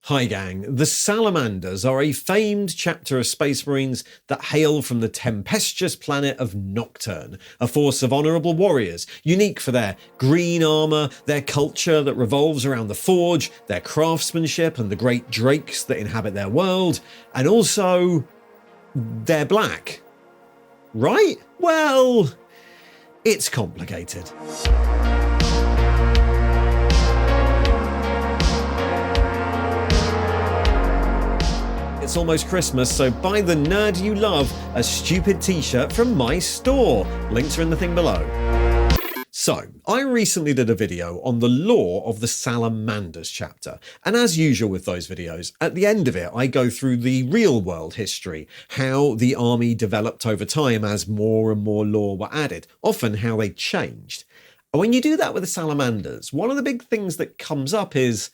Hi gang, the Salamanders are a famed chapter of Space Marines that hail from the tempestuous planet of Nocturne, a force of honourable warriors, unique for their green armour, their culture that revolves around the forge, their craftsmanship and the great drakes that inhabit their world, and also they're black. Right? Well, it's complicated. It's almost Christmas, so buy the nerd you love a stupid t-shirt from my store. Links are in the thing below. So, I recently did a video on the lore of the Salamanders chapter, and as usual with those videos, at the end of it I go through the real world history, how the army developed over time as more and more lore were added, often how they changed. And when you do that with the Salamanders, one of the big things that comes up is,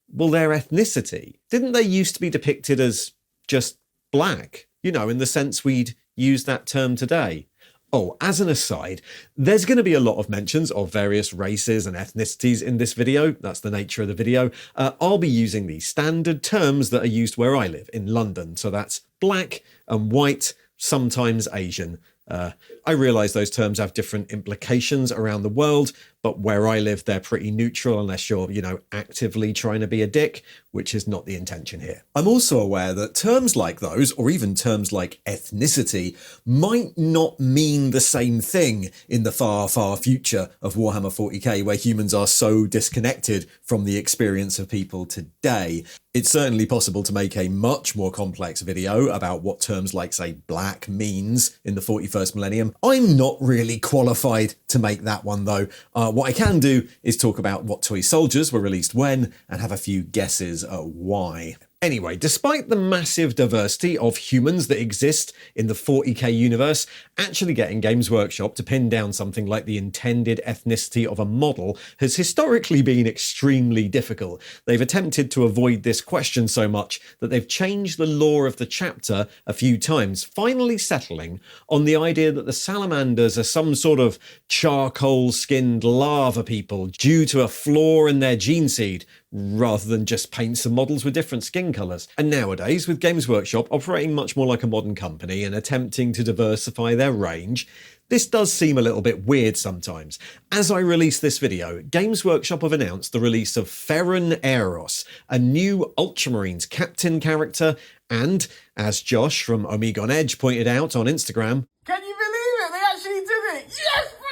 well, their ethnicity. Didn't they used to be depicted as just black, you know, in the sense we'd use that term today? Oh, as an aside, there's going to be a lot of mentions of various races and ethnicities in this video. That's the nature of the video. I'll be using the standard terms that are used where I live, in London. So that's black and white, sometimes Asian. I realise those terms have different implications around the world, but where I live, they're pretty neutral unless you're, you know, actively trying to be a dick, which is not the intention here. I'm also aware that terms like those, or even terms like ethnicity, might not mean the same thing in the far, far future of Warhammer 40k, where humans are so disconnected from the experience of people today. It's certainly possible to make a much more complex video about what terms like, say, black means in the 41st millennium. I'm not really qualified to make that one though. What I can do is talk about what toy soldiers were released when and have a few guesses at why. Anyway, despite the massive diversity of humans that exist in the 40k universe, actually getting Games Workshop to pin down something like the intended ethnicity of a model has historically been extremely difficult. They've attempted to avoid this question so much that they've changed the lore of the chapter a few times, finally settling on the idea that the Salamanders are some sort of charcoal-skinned lava people due to a flaw in their gene seed, rather than just paint some models with different skin colours. And nowadays, with Games Workshop operating much more like a modern company and attempting to diversify their range, this does seem a little bit weird sometimes. As I release this video, Games Workshop have announced the release of Ferren Eros, a new Ultramarines captain character, and, as Josh from OmegonEdge pointed out on Instagram, can you believe it? They actually did it! Yes, bro!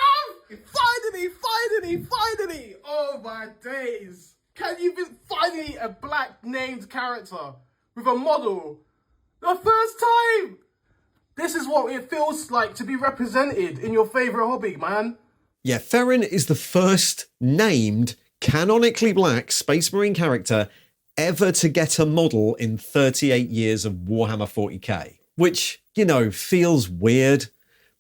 Finally! Oh my days! Can you be finally a black named character with a model? The first time! This is what it feels like to be represented in your favourite hobby, man. Yeah, Ferren is the first named, canonically black Space Marine character ever to get a model in 38 years of Warhammer 40k. Which, you know, feels weird.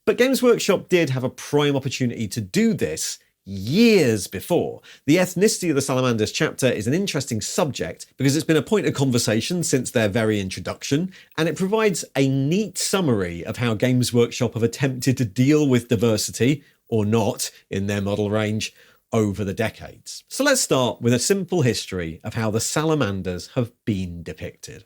But Games Workshop did have a prime opportunity to do this years before. The ethnicity of the Salamanders chapter is an interesting subject because it's been a point of conversation since their very introduction, and it provides a neat summary of how Games Workshop have attempted to deal with diversity, or not, in their model range over the decades. So let's start with a simple history of how the Salamanders have been depicted.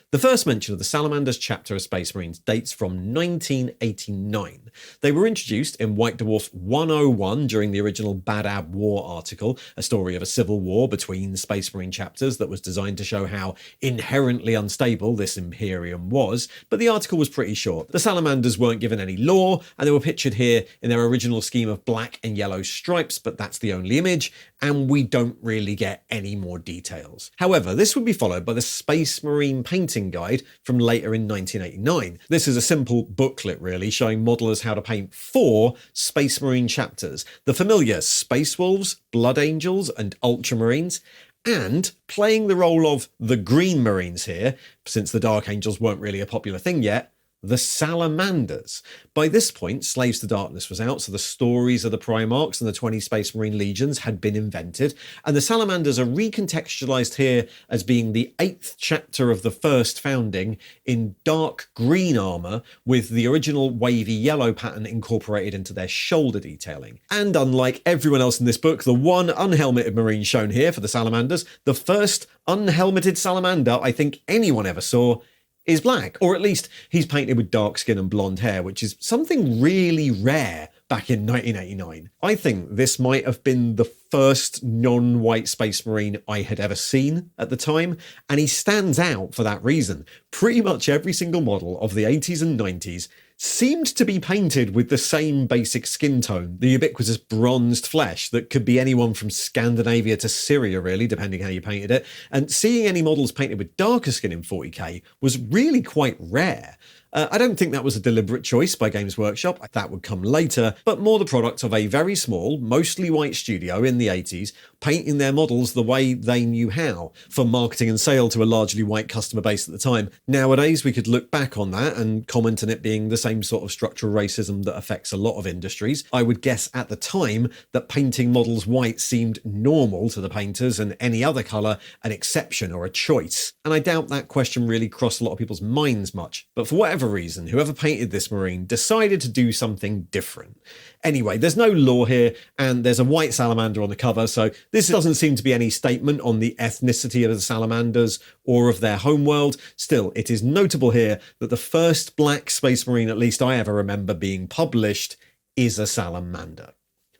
The first mention of the Salamanders chapter of Space Marines dates from 1989. They were introduced in White Dwarf 101 during the original Bad Ab War article, a story of a civil war between Space Marine chapters that was designed to show how inherently unstable this Imperium was, but the article was pretty short. The Salamanders weren't given any lore, and they were pictured here in their original scheme of black and yellow stripes, but that's the only image, and we don't really get any more details. However, this would be followed by the Space Marine painting guide from later in 1989. This is a simple booklet really, showing modelers how to paint 4 Space Marine chapters, the familiar Space Wolves, Blood Angels and Ultramarines, and playing the role of the Green Marines here, since the Dark Angels weren't really a popular thing yet, the Salamanders. By this point, Slaves to Darkness was out, so the stories of the Primarchs and the 20 Space Marine Legions had been invented, and the Salamanders are recontextualized here as being the 8th chapter of the first founding in dark green armor with the original wavy yellow pattern incorporated into their shoulder detailing. And unlike everyone else in this book, the one unhelmeted Marine shown here for the Salamanders, the first unhelmeted Salamander I think anyone ever saw, is black, or at least he's painted with dark skin and blonde hair, which is something really rare back in 1989. I think this might have been the first non-white Space Marine I had ever seen at the time, and he stands out for that reason. Pretty much every single model of the 80s and 90s seemed to be painted with the same basic skin tone, the ubiquitous bronzed flesh that could be anyone from Scandinavia to Syria really, depending how you painted it, and seeing any models painted with darker skin in 40k was really quite rare. I don't think that was a deliberate choice by Games Workshop, that would come later, but more the product of a very small, mostly white studio in the 80s, painting their models the way they knew how, for marketing and sale to a largely white customer base at the time. Nowadays, we could look back on that and comment on it being the same sort of structural racism that affects a lot of industries. I would guess at the time that painting models white seemed normal to the painters and any other colour an exception or a choice. And I doubt that question really crossed a lot of people's minds much, but for whatever reason, whoever painted this Marine decided to do something different. Anyway, there's no lore here, and there's a white salamander on the cover, so this doesn't seem to be any statement on the ethnicity of the salamanders or of their homeworld. Still, it is notable here that the first black Space Marine, at least I ever remember being published, is a salamander.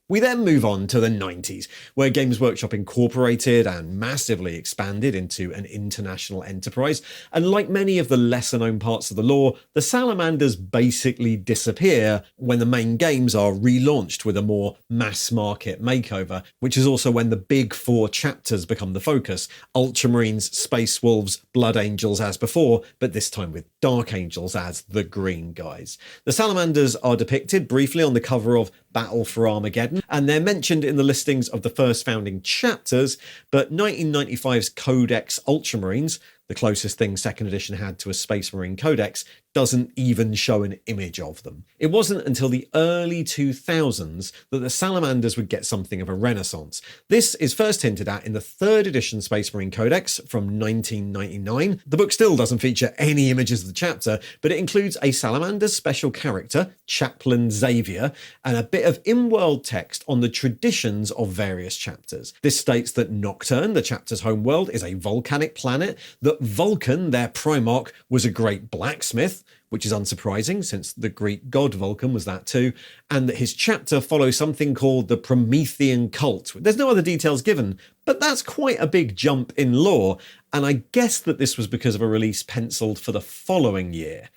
We then move on to the 90s, where Games Workshop incorporated and massively expanded into an international enterprise, and like many of the lesser-known parts of the lore, the Salamanders basically disappear when the main games are relaunched with a more mass-market makeover, which is also when the big 4 chapters become the focus: Ultramarines, Space Wolves, Blood Angels as before, but this time with Dark Angels as the green guys. The Salamanders are depicted briefly on the cover of Battle for Armageddon, and they're mentioned in the listings of the first founding chapters, but 1995's Codex Ultramarines, the closest thing 2nd edition had to a Space Marine Codex, doesn't even show an image of them. It wasn't until the early 2000s that the Salamanders would get something of a renaissance. This is first hinted at in the 3rd edition Space Marine Codex from 1999. The book still doesn't feature any images of the chapter, but it includes a Salamander's special character, Chaplain Xavier, and a bit of in-world text on the traditions of various chapters. This states that Nocturne, the chapter's homeworld, is a volcanic planet, that Vulcan, their Primarch, was a great blacksmith, which is unsurprising since the Greek god Vulcan was that too, and that his chapter follows something called the Promethean cult. There's no other details given, but that's quite a big jump in lore, and I guess that this was because of a release penciled for the following year,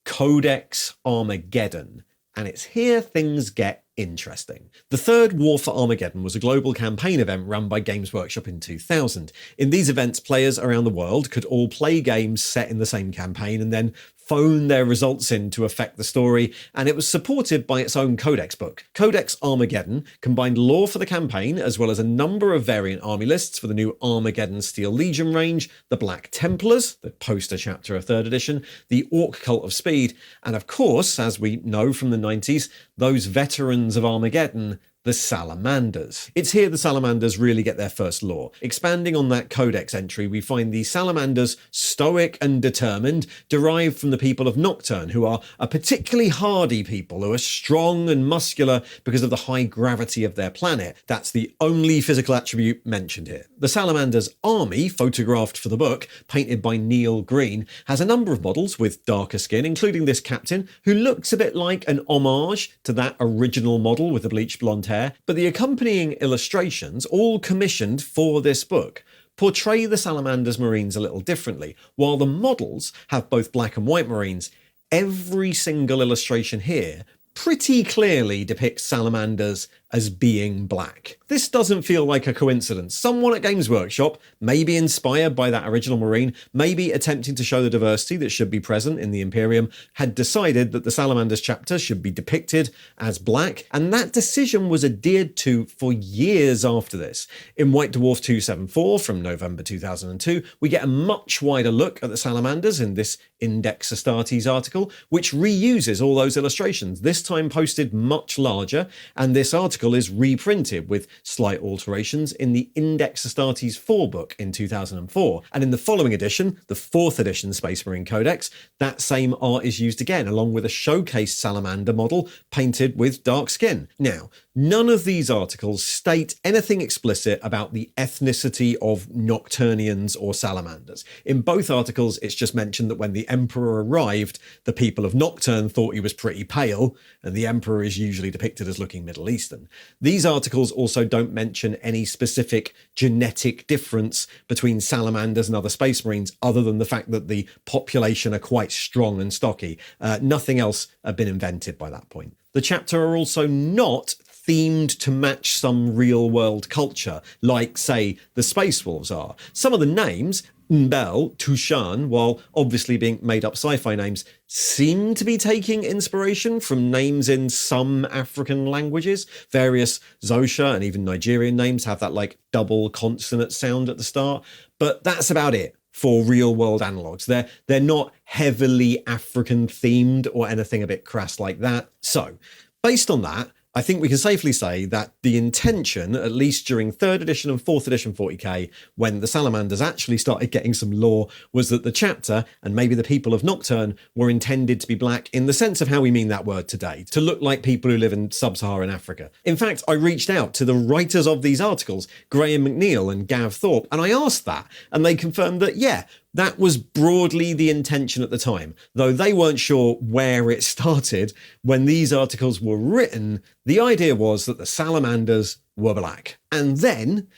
Codex Armageddon, and it's here things get interesting. The third War for Armageddon was a global campaign event run by Games Workshop in 2000. In these events, players around the world could all play games set in the same campaign and then phone their results in to affect the story, and it was supported by its own codex book. Codex Armageddon combined lore for the campaign, as well as a number of variant army lists for the new Armageddon Steel Legion range, the Black Templars, the poster chapter of 3rd edition, the Orc Cult of Speed, and of course, as we know from the 90s, those veterans of Armageddon, the Salamanders. It's here the Salamanders really get their first lore. Expanding on that codex entry, we find the Salamanders, stoic and determined, derived from the people of Nocturne, who are a particularly hardy people who are strong and muscular because of the high gravity of their planet. That's the only physical attribute mentioned here. The Salamanders' army, photographed for the book, painted by Neil Green, has a number of models with darker skin, including this captain, who looks a bit like an homage to that original model with the bleached blonde hair. But the accompanying illustrations, all commissioned for this book, portray the Salamanders Marines a little differently. While the models have both black and white Marines, every single illustration here pretty clearly depicts Salamanders as being black. This doesn't feel like a coincidence. Someone at Games Workshop, maybe inspired by that original Marine, maybe attempting to show the diversity that should be present in the Imperium, had decided that the Salamanders chapter should be depicted as black, and that decision was adhered to for years after this. In White Dwarf 274 from November 2002, we get a much wider look at the Salamanders in this Index Astartes article, which reuses all those illustrations, this time posted much larger, and this article is reprinted with slight alterations in the Index Astartes 4 book in 2004. And in the following edition, the 4th edition Space Marine Codex, that same art is used again, along with a showcased salamander model painted with dark skin. Now, none of these articles state anything explicit about the ethnicity of Nocturnians or Salamanders. In both articles, it's just mentioned that when the Emperor arrived, the people of Nocturne thought he was pretty pale, and the Emperor is usually depicted as looking Middle Eastern. These articles also don't mention any specific genetic difference between Salamanders and other Space Marines, other than the fact that the population are quite strong and stocky. Nothing else had been invented by that point. The chapter are also not themed to match some real-world culture, like, say, the Space Wolves are. Some of the names, Mbel, Tushan, while obviously being made-up sci-fi names, seem to be taking inspiration from names in some African languages. Various Xhosa and even Nigerian names have that, like, double consonant sound at the start, but that's about it for real-world analogues. They're not heavily African-themed or anything a bit crass like that. So, based on that, I think we can safely say that the intention, at least during 3rd edition and 4th edition 40k, when the Salamanders actually started getting some lore, was that the chapter, and maybe the people of Nocturne, were intended to be black in the sense of how we mean that word today, to look like people who live in sub-Saharan Africa. In fact, I reached out to the writers of these articles, Graham McNeill and Gav Thorpe, and I asked that, and they confirmed that, yeah, that was broadly the intention at the time, though they weren't sure where it started. When these articles were written, the idea was that the Salamanders were black. And then,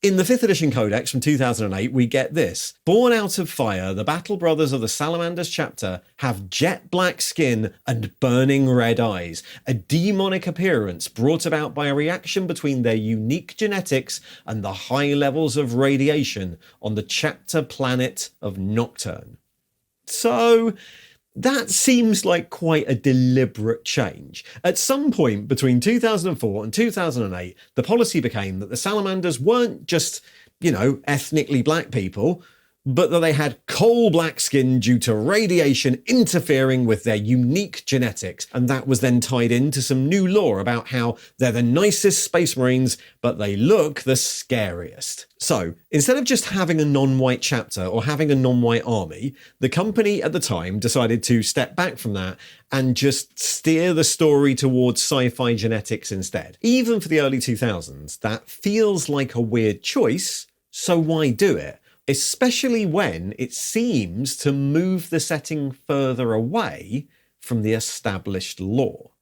in the 5th edition Codex from 2008, we get this. Born out of fire, the Battle Brothers of the Salamanders chapter have jet black skin and burning red eyes, a demonic appearance brought about by a reaction between their unique genetics and the high levels of radiation on the chapter planet of Nocturne. So, that seems like quite a deliberate change. At some point between 2004 and 2008, the policy became that the Salamanders weren't just, ethnically black people, but that they had coal black skin due to radiation interfering with their unique genetics. And that was then tied into some new lore about how they're the nicest Space Marines, but they look the scariest. So, instead of just having a non-white chapter or having a non-white army, the company at the time decided to step back from that and just steer the story towards sci-fi genetics instead. Even for the early 2000s, that feels like a weird choice, so why do it? Especially when it seems to move the setting further away from the established lore.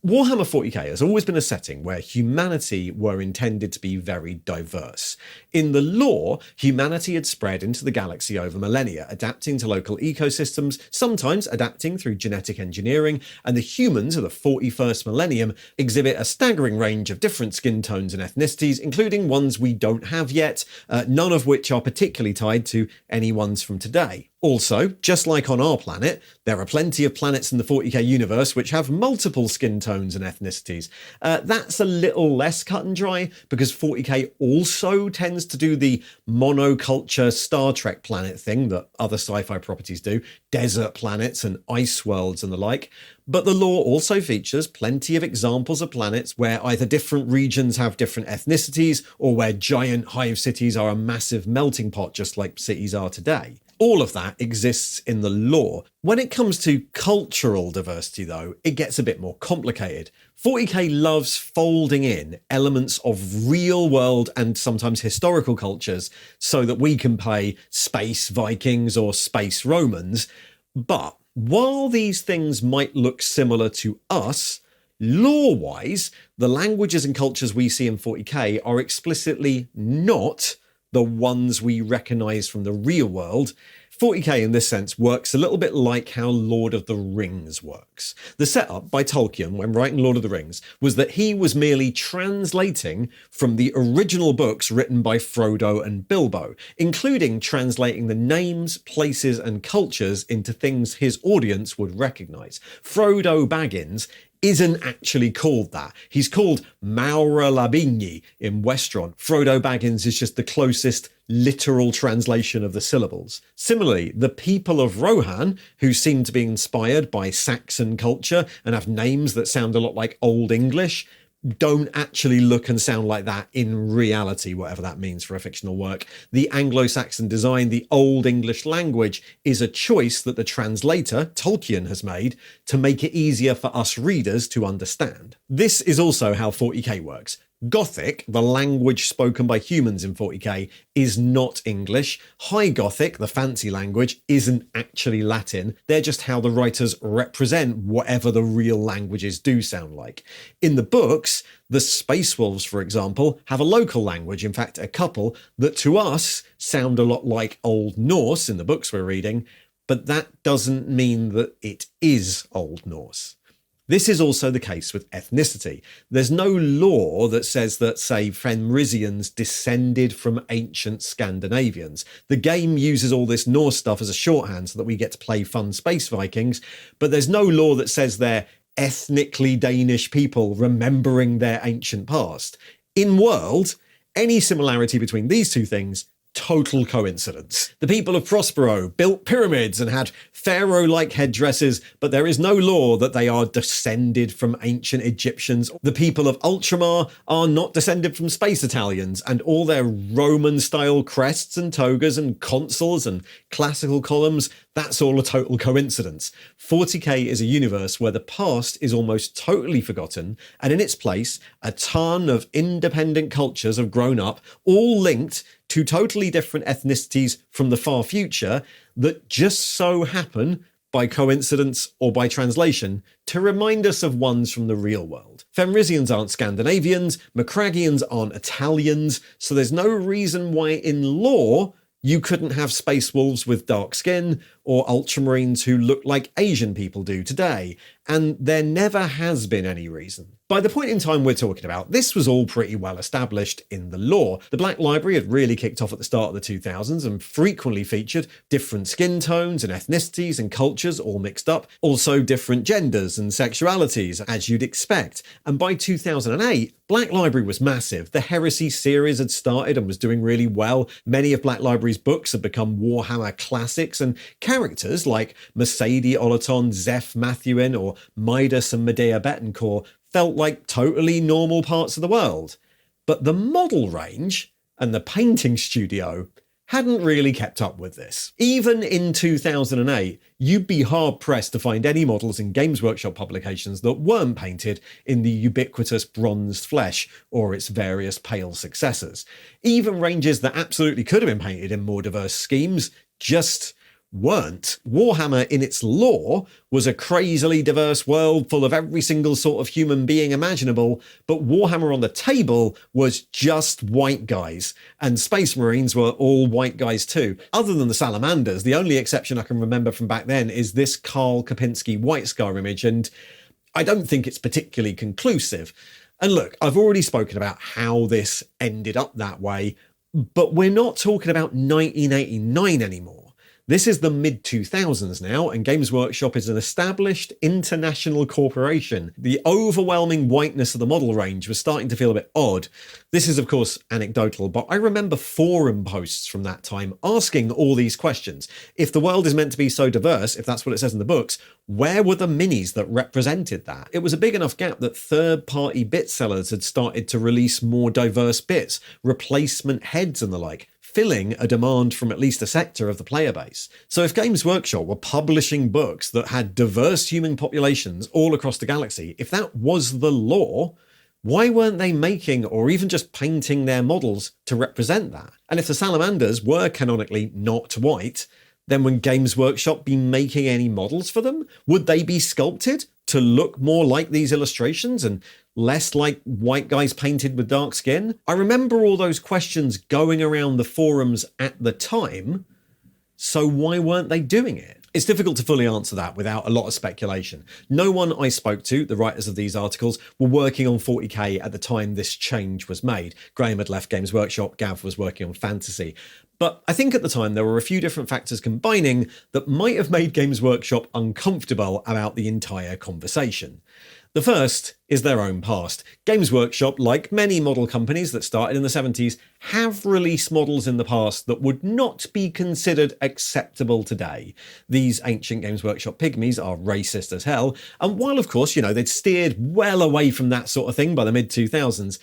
Warhammer 40k has always been a setting where humanity were intended to be very diverse. In the lore, humanity had spread into the galaxy over millennia, adapting to local ecosystems, sometimes adapting through genetic engineering, and the humans of the 41st millennium exhibit a staggering range of different skin tones and ethnicities, including ones we don't have yet, none of which are particularly tied to any ones from today. Also, just like on our planet, there are plenty of planets in the 40k universe which have multiple skin tones and ethnicities. That's a little less cut and dry, because 40k also tends to do the monoculture Star Trek planet thing that other sci-fi properties do, desert planets and ice worlds and the like. But the lore also features plenty of examples of planets where either different regions have different ethnicities, or where giant hive cities are a massive melting pot just like cities are today. All of that exists in the lore. When it comes to cultural diversity, though, it gets a bit more complicated. 40k loves folding in elements of real-world and sometimes historical cultures so that we can play space Vikings or space Romans. But while these things might look similar to us, lore-wise, the languages and cultures we see in 40k are explicitly not the ones we recognise from the real world, 40k in this sense works a little bit like how Lord of the Rings works. The setup by Tolkien when writing Lord of the Rings was that he was merely translating from the original books written by Frodo and Bilbo, including translating the names, places and cultures into things his audience would recognise. Frodo Baggins isn't actually called that. He's called Maura Labigny in Westron. Frodo Baggins is just the closest literal translation of the syllables. Similarly, the people of Rohan, who seem to be inspired by Saxon culture and have names that sound a lot like Old English, don't actually look and sound like that in reality, whatever that means for a fictional work. The Anglo-Saxon design, the Old English language, is a choice that the translator, Tolkien, has made to make it easier for us readers to understand. This is also how 40k works. Gothic, the language spoken by humans in 40k, is not English. High Gothic, the fancy language, isn't actually Latin. They're just how the writers represent whatever the real languages do sound like. In the books, the Space Wolves, for example, have a local language, in fact a couple, that to us sound a lot like Old Norse in the books we're reading, but that doesn't mean that it is Old Norse. This is also the case with ethnicity. There's no law that says that, say, Fenrisians descended from ancient Scandinavians. The game uses all this Norse stuff as a shorthand so that we get to play fun space Vikings, but there's no law that says they're ethnically Danish people remembering their ancient past. In world, any similarity between these two things, total coincidence. The people of Prospero built pyramids and had pharaoh-like headdresses, but there is no law that they are descended from ancient Egyptians. The people of Ultramar are not descended from space Italians, and all their Roman-style crests and togas and consoles and classical columns, that's all a total coincidence. 40k is a universe where the past is almost totally forgotten, and in its place, a ton of independent cultures have grown up, all linked to totally different ethnicities from the far future that just so happen, by coincidence or by translation, to remind us of ones from the real world. Fenrisians aren't Scandinavians, Macragians aren't Italians, so there's no reason why in lore you couldn't have Space Wolves with dark skin, or Ultramarines who look like Asian people do today, and there never has been any reason. By the point in time we're talking about, this was all pretty well established in the lore. The Black Library had really kicked off at the start of the 2000s and frequently featured different skin tones and ethnicities and cultures all mixed up, also different genders and sexualities, as you'd expect. And by 2008, Black Library was massive. The Heresy series had started and was doing really well. Many of Black Library's books had become Warhammer classics, and characters like Mercedes Olaton, Zeph Matthewin, or Midas and Medea Betancourt felt like totally normal parts of the world. But the model range and the painting studio hadn't really kept up with this. Even in 2008, you'd be hard-pressed to find any models in Games Workshop publications that weren't painted in the ubiquitous bronzed flesh or its various pale successors. Even ranges that absolutely could have been painted in more diverse schemes just weren't. Warhammer in its lore was a crazily diverse world full of every single sort of human being imaginable, but Warhammer on the table was just white guys, and Space Marines were all white guys too. Other than the Salamanders, the only exception I can remember from back then is this Karl Kopinski White Scar image, and I don't think it's particularly conclusive. And look, I've already spoken about how this ended up that way, but we're not talking about 1989 anymore. This is the mid-2000s now, and Games Workshop is an established international corporation. The overwhelming whiteness of the model range was starting to feel a bit odd. This is, of course, anecdotal, but I remember forum posts from that time asking all these questions. If the world is meant to be so diverse, if that's what it says in the books, where were the minis that represented that? It was a big enough gap that third-party bit sellers had started to release more diverse bits, replacement heads and the like, filling a demand from at least a sector of the player base. So if Games Workshop were publishing books that had diverse human populations all across the galaxy, if that was the law, why weren't they making or even just painting their models to represent that? And if the Salamanders were canonically not white, then would Games Workshop be making any models for them? Would they be sculpted to look more like these illustrations and less like white guys painted with dark skin? I remember all those questions going around the forums at the time, so why weren't they doing it? It's difficult to fully answer that without a lot of speculation. No one I spoke to, the writers of these articles, were working on 40k at the time this change was made. Graham had left Games Workshop, Gav was working on fantasy. But I think at the time there were a few different factors combining that might have made Games Workshop uncomfortable about the entire conversation. The first is their own past. Games Workshop, like many model companies that started in the 70s, have released models in the past that would not be considered acceptable today. These ancient Games Workshop pygmies are racist as hell, and while of course, they'd steered well away from that sort of thing by the mid-2000s,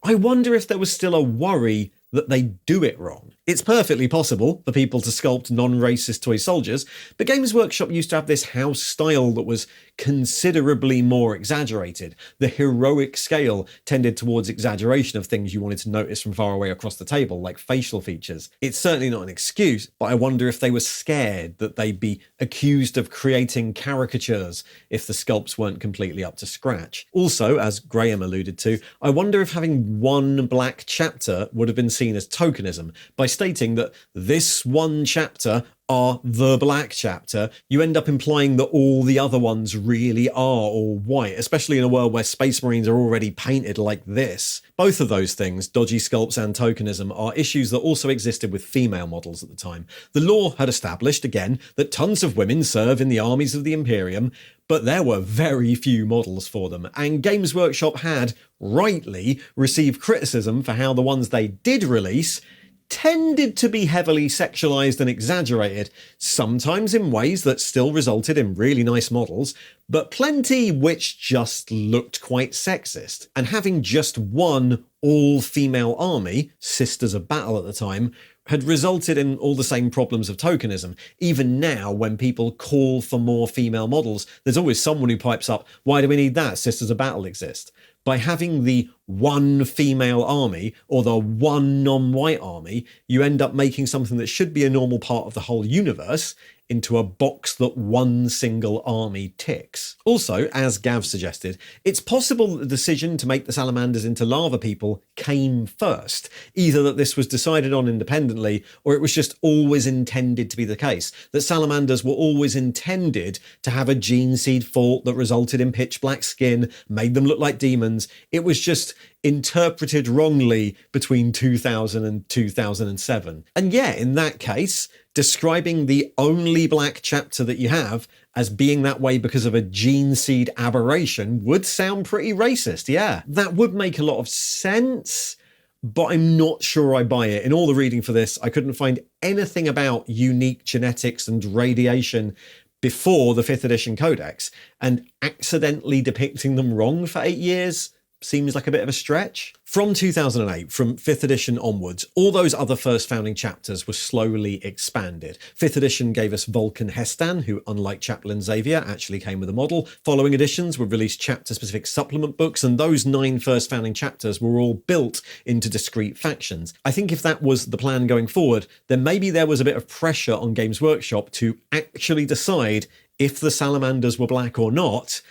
I wonder if there was still a worry that they do it wrong. It's perfectly possible for people to sculpt non-racist toy soldiers, but Games Workshop used to have this house style that was considerably more exaggerated. The heroic scale tended towards exaggeration of things you wanted to notice from far away across the table, like facial features. It's certainly not an excuse, but I wonder if they were scared that they'd be accused of creating caricatures if the sculpts weren't completely up to scratch. Also, as Graham alluded to, I wonder if having one black chapter would have been seen as tokenism. By stating that this one chapter are the black chapter, you end up implying that all the other ones really are all white, especially in a world where Space Marines are already painted like this. Both of those things, dodgy sculpts and tokenism, are issues that also existed with female models at the time. The law had established, again, that tons of women serve in the armies of the Imperium, but there were very few models for them, and Games Workshop had, rightly, received criticism for how the ones they did release tended to be heavily sexualized and exaggerated, sometimes in ways that still resulted in really nice models, but plenty which just looked quite sexist. And having just one all-female army, Sisters of Battle at the time, had resulted in all the same problems of tokenism. Even now, when people call for more female models, there's always someone who pipes up, why do we need that? Sisters of Battle exist. By having the one female army or the one non-white army, you end up making something that should be a normal part of the whole universe into a box that one single army ticks. Also, as Gav suggested, it's possible that the decision to make the Salamanders into lava people came first. Either that this was decided on independently, or it was just always intended to be the case. That Salamanders were always intended to have a gene seed fault that resulted in pitch black skin, made them look like demons. It was just interpreted wrongly between 2000 and 2007. And yeah, in that case, describing the only black chapter that you have as being that way because of a gene seed aberration would sound pretty racist, yeah. That would make a lot of sense, but I'm not sure I buy it. In all the reading for this, I couldn't find anything about unique genetics and radiation before the 5th edition codex, and accidentally depicting them wrong for 8 years seems like a bit of a stretch. From 2008, from 5th edition onwards, all those other first founding chapters were slowly expanded. 5th edition gave us Vulcan Hestan, who, unlike Chaplain Xavier, actually came with a model. Following editions would release chapter-specific supplement books, and those 9 first founding chapters were all built into discrete factions. I think if that was the plan going forward, then maybe there was a bit of pressure on Games Workshop to actually decide if the Salamanders were black or not,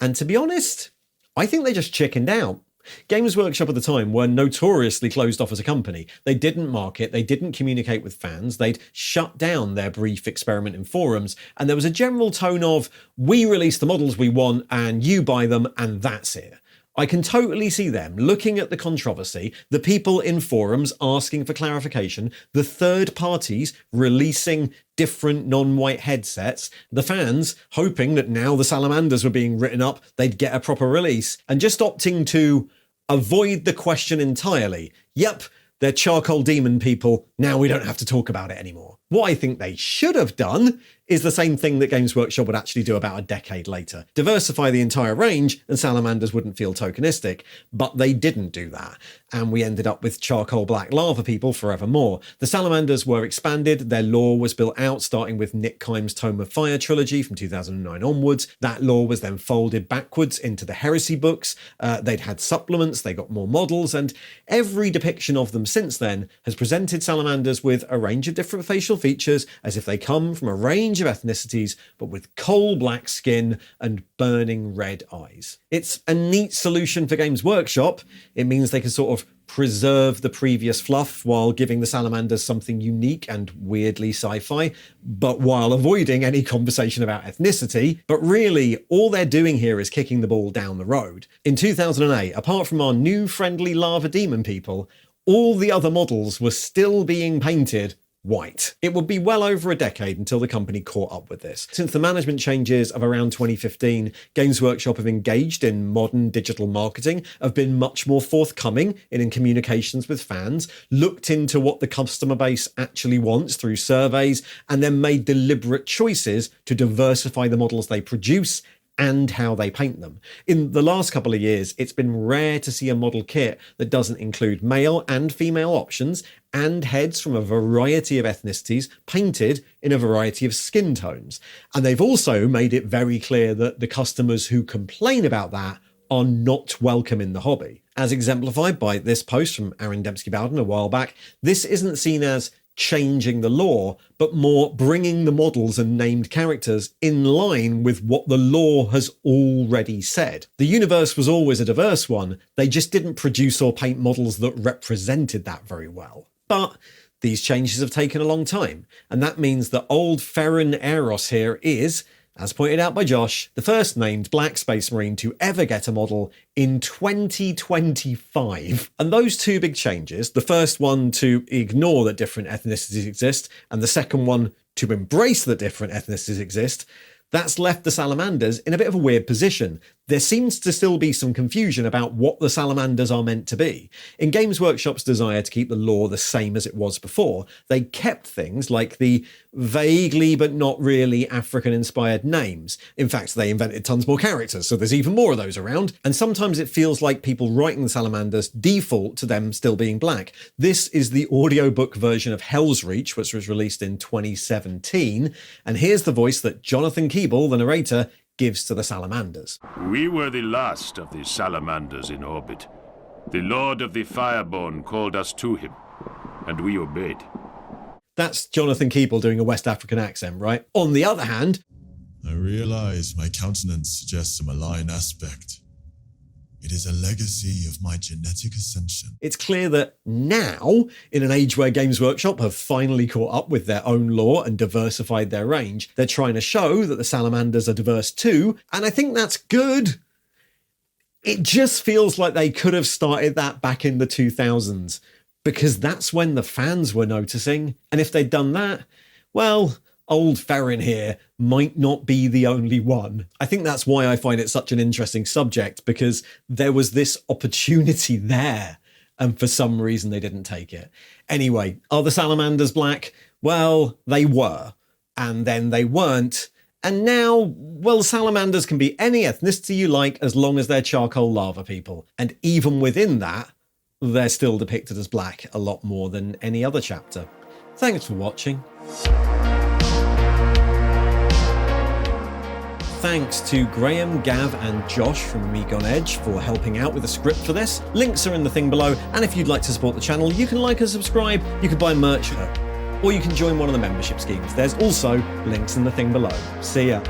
and to be honest, I think they just chickened out. Games Workshop at the time were notoriously closed off as a company. They didn't market, they didn't communicate with fans, they'd shut down their brief experiment in forums, and there was a general tone of, we release the models we want and you buy them and that's it. I can totally see them looking at the controversy, the people in forums asking for clarification, the third parties releasing different non-white headsets, the fans hoping that now the Salamanders were being written up, they'd get a proper release, and just opting to avoid the question entirely. Yep, they're charcoal demon people, now we don't have to talk about it anymore. What I think they should have done is the same thing that Games Workshop would actually do about a decade later. Diversify the entire range and Salamanders wouldn't feel tokenistic, but they didn't do that. And we ended up with charcoal black lava people forevermore. The Salamanders were expanded, their lore was built out, starting with Nick Kime's Tome of Fire trilogy from 2009 onwards. That lore was then folded backwards into the Heresy books. They'd had supplements, they got more models, and every depiction of them since then has presented Salamanders with a range of different facial features as if they come from a range of ethnicities, but with coal black skin and burning red eyes. It's a neat solution for Games Workshop. It means they can sort of preserve the previous fluff while giving the Salamanders something unique and weirdly sci-fi, but while avoiding any conversation about ethnicity. But really, all they're doing here is kicking the ball down the road. In 2008, apart from our new friendly lava demon people, all the other models were still being painted white. It would be well over a decade until the company caught up with this. Since the management changes of around 2015, Games Workshop have engaged in modern digital marketing, have been much more forthcoming in communications with fans, looked into what the customer base actually wants through surveys, and then made deliberate choices to diversify the models they produce and how they paint them. In the last couple of years, it's been rare to see a model kit that doesn't include male and female options and heads from a variety of ethnicities painted in a variety of skin tones. And they've also made it very clear that the customers who complain about that are not welcome in the hobby. As exemplified by this post from Aaron Dembski-Bowden a while back, this isn't seen as changing the lore, but more bringing the models and named characters in line with what the lore has already said. The universe was always a diverse one, they just didn't produce or paint models that represented that very well. But these changes have taken a long time, and that means that old Ferran Eros here is, as pointed out by Josh, the first named Black Space Marine to ever get a model in 2025. And those two big changes, the first one to ignore that different ethnicities exist, and the second one to embrace that different ethnicities exist, that's left the Salamanders in a bit of a weird position. There seems to still be some confusion about what the Salamanders are meant to be. In Games Workshop's desire to keep the lore the same as it was before, they kept things like the vaguely but not really African-inspired names. In fact, they invented tons more characters, so there's even more of those around. And sometimes it feels like people writing the Salamanders default to them still being black. This is the audiobook version of Hell's Reach, which was released in 2017. And here's the voice that Jonathan Keeble, the narrator, gives to the Salamanders. We were the last of the Salamanders in orbit. The Lord of the Fireborn called us to him, and we obeyed. That's Jonathan Keeble doing a West African accent, right? On the other hand, I realize my countenance suggests a malign aspect. It is a legacy of my genetic ascension. It's clear that now, in an age where Games Workshop have finally caught up with their own lore and diversified their range, they're trying to show that the Salamanders are diverse too, and I think that's good. It just feels like they could have started that back in the 2000s, because that's when the fans were noticing, and if they'd done that, well, old Ferran here might not be the only one. I think that's why I find it such an interesting subject, because there was this opportunity there, and for some reason they didn't take it. Anyway, are the Salamanders black? Well, they were, and then they weren't, and now, well, Salamanders can be any ethnicity you like as long as they're charcoal lava people, and even within that, they're still depicted as black a lot more than any other chapter. Thanks for watching. Thanks to Graham, Gav and Josh from OmegonEdge for helping out with the script for this. Links are in the thing below, and if you'd like to support the channel, you can like and subscribe, you can buy merch, or you can join one of the membership schemes. There's also links in the thing below. See ya.